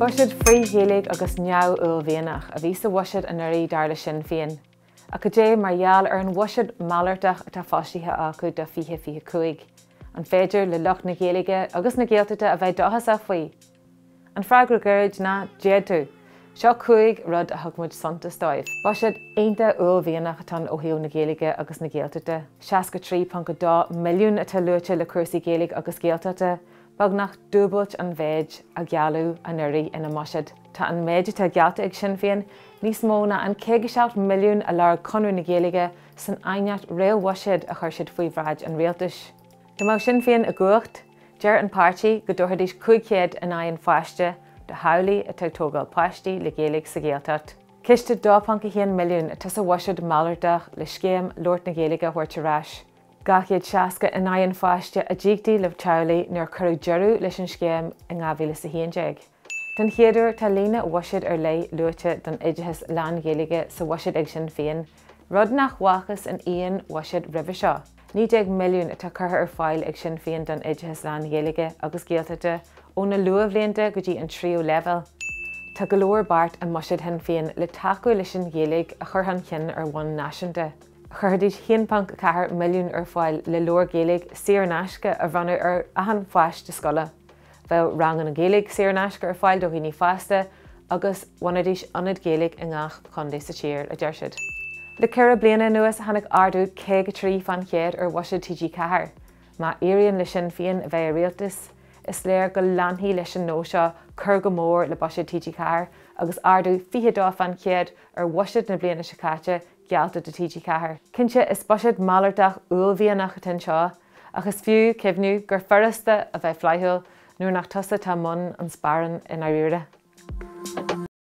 Buise frí héalaigh agus neamh ullmhéanach a bhí sa bhuisead an nuirí dar le Shinn Féin. A go dé mar gheall ar an bhuisead malartach atá fáistithe acu do fiche cuaig. An féidir le lucht na Gaeilge agus na Gaeltachte a bheith dochas a faoi. An freagra gcuid na déadú. Seo cuaig rud a thugmuid santa stáibh. Bhuisead aonta ullmhéanach atá ó thaobh na Gaeilge agus na Gaeltachte. 63.2 milliún atá luaite le cuasaí Gaeilge agus Gaeltachte. Bagnach dúbailt an bhéid a gealú a nuirí ina mhuisead. Tá an méide tá gealta ag Shinn Féin níos mó ná an 57 milliún a lear conú na Gaeilge san aigneacht réalmhuisead a chuir siad faoi bhráid an réaltais. Tá má Shinn Féin a gcuacht, deir an páirtí go dtórthaidís 500 in aghaidh fáiste de haulaí atá tógáil páistí le Gaeilge sa Gaeltacht. Ciste 2.1 milliún atá sa bhuisead malartach le scéim Lord na Gaeilge thuirte rais. Gachiad seasca in aghaidh fáiste a ddíchtí le teaghlaí nuair chuirú dearú leis an scéim in 2011. Den chéidir tá lína bhuisead ar lei luaite don oideachas lean Gaeilge sa bhuisead ag Shinn Féin, rud nach bhuachas an aon bhuisead roimhe seo. 90 milliún atá curtha ar fáil ag Shinn Féin don oideachas lean Gaeilge agus Gaeltachte ó na luamhléanta go dtí an tríú level. Tá go leor bart an mhuisead Shinn Féin le taú leis an Gaeilge a chur an chin ar bhain náisiúnta. Chuirdigh 1.4 milliún ar fáil le leor Gaeilge saornáisce a bhranú ar ahan fáist de scoile. Bheadh rangan an Gaeilge saornáisce ar fáil do dhaoine fásta agus bhainadís anad Gaeilge in ngach chundé sa tír a deirsead. Le ceithre bliana nuas tháinig ardú 103 fan chéad ar bhuisead TG4. Má éiríonn le Shinn Féin a bheith réaltas, is léir go leanthaí leis an nó seo chur go mór le bhuisead TG4 agus ardú 22 fan chéad ar bhuisead na bliana sicáte gealta de TG4. Cinse is bhuisead malartach ullmhéanach tin seo, agus fiú cibhnú gur ferrasta a bheith flaithúil nuair nach tusa tá mun an sparan in áiríre.